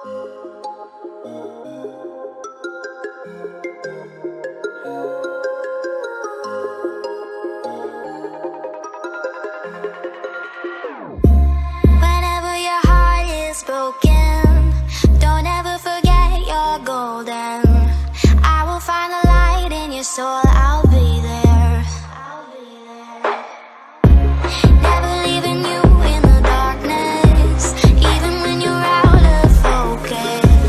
Whenever your heart is broken, don't ever forget you're golden. I will find the light in your soul, I'll be there. Never leaving you in the darkness, even when you're out of focus.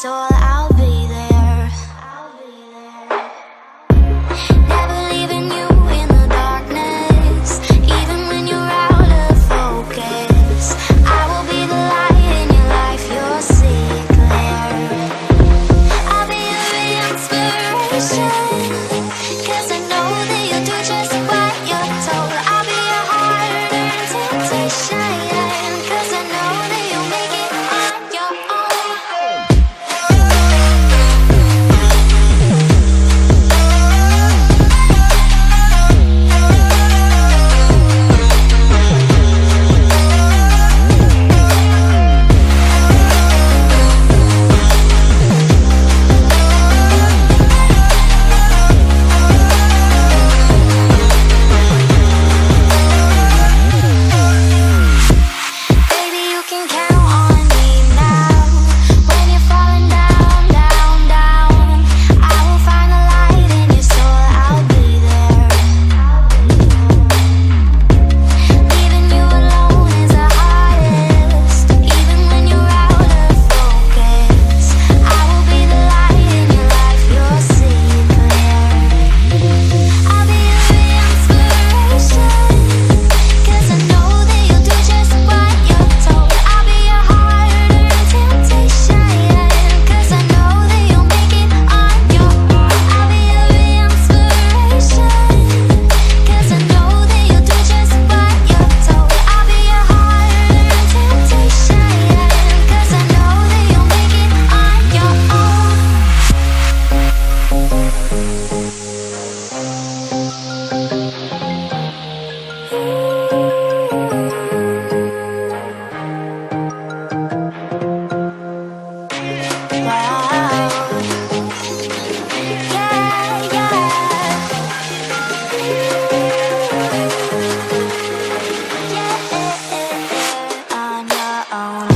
soul, I'll be there. Never leaving you in the darkness, even when you're out of focus. I will be the light in your life, you'll see it clear. I'll be your inspiration, 'cause I know that you'll do just what you're told. I'll be your hard-earned temptation, 'cause I know that you'll make it on your own. Baby, you can count on me now. When you're falling down, down, down, I will find the light in your soul, I'll be there. Leaving you alone is the hardest, even when you're out of focus. I will be the light in your life, you'll see it clear. I'll be your inspiration, 'cause I know that you'll do just what you're told. I'll be your hard-earned temptation, 'cause I know that you'll make it on your own. I'll be your inspiration, 'cause I know that you'll do just what you're told. I'll be your hard-earned temptation, 'cause I know that you'll make it on your own. Wow. Yeah, yeah. On your own.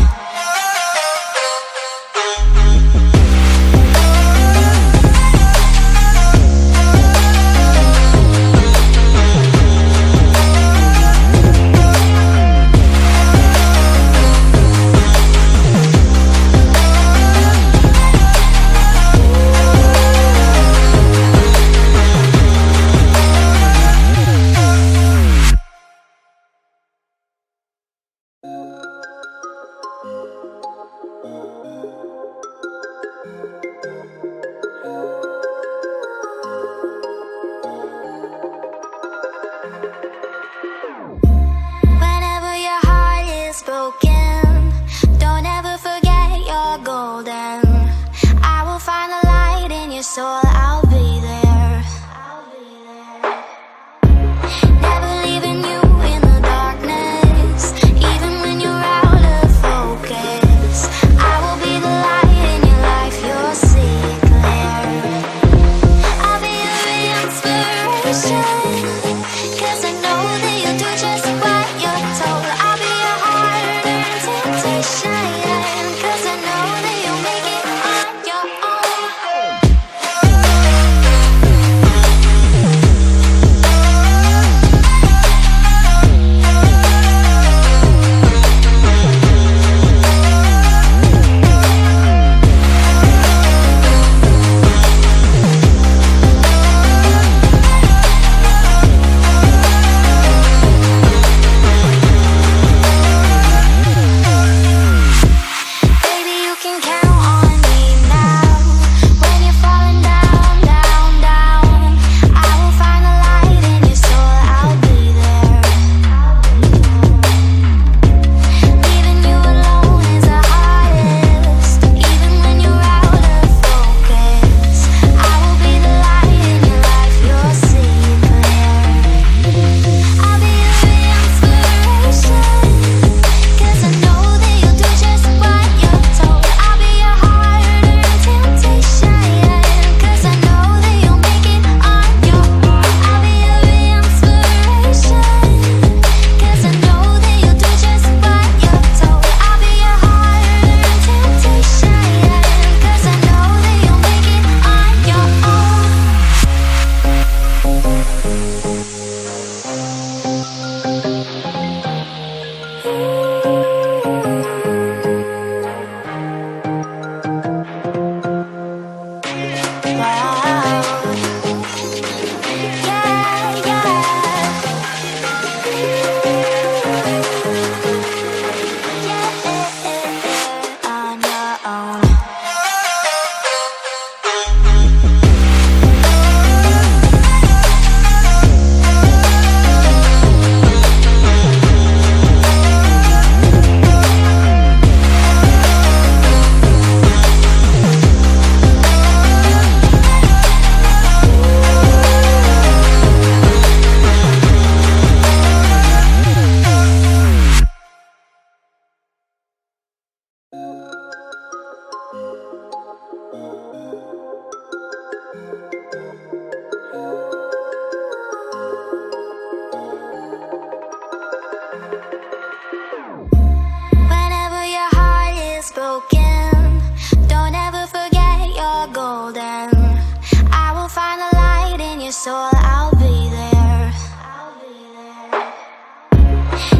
soul, I'll be there.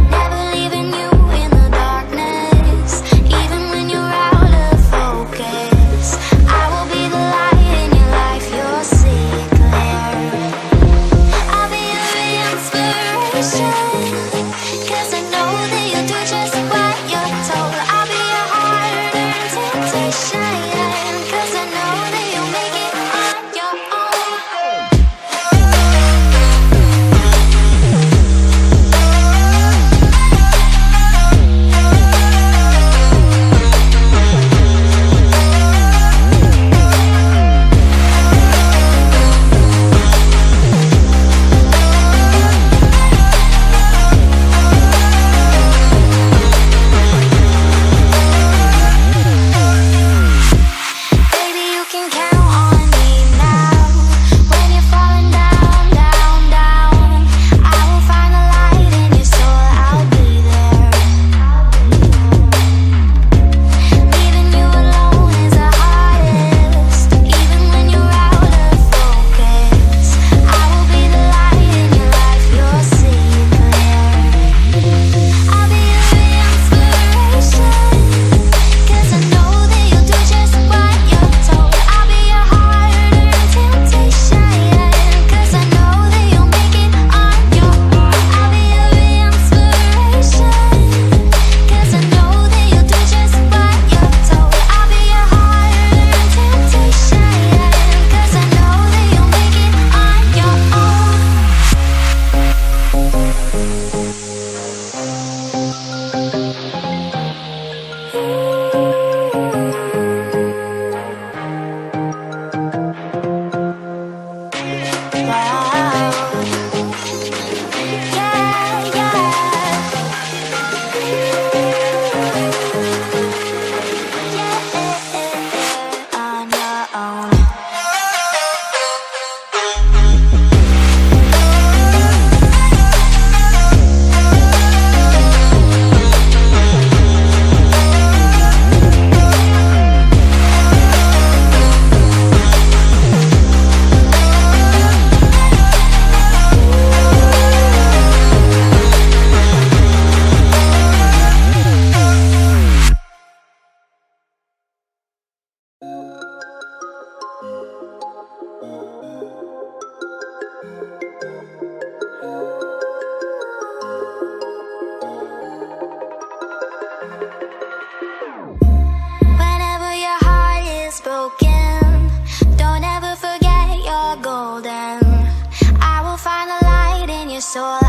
Never leaving you in the darkness, even when you're out of focus. I will be the light in your life, you'll see it clear. I'll be your inspiration, 'cause I know that you'll do just what you're told. I'll be your hard-earned temptation, 'cause I know that you'll make it on your own. Baby, you can count on me now. When you're falling down, down, down, I will find the light in your soul, I'll be there. Leaving you alone is the hardest, even when you're out of focus. I will be the light in your life, you'll see it clear. I'll be your inspiration, 'cause I know that you'll do just what you're told. I'll be your hard-earned temptation, 'cause I know that you'll make it on your own. I'll be your inspiration, 'cause I know that you'll do just what you're told. I'll be your hard-earned temptation, 'cause I know that you'll make it on your own. On your own. Whenever your heart is broken, don't ever forget you're golden. I will find the light in your soul.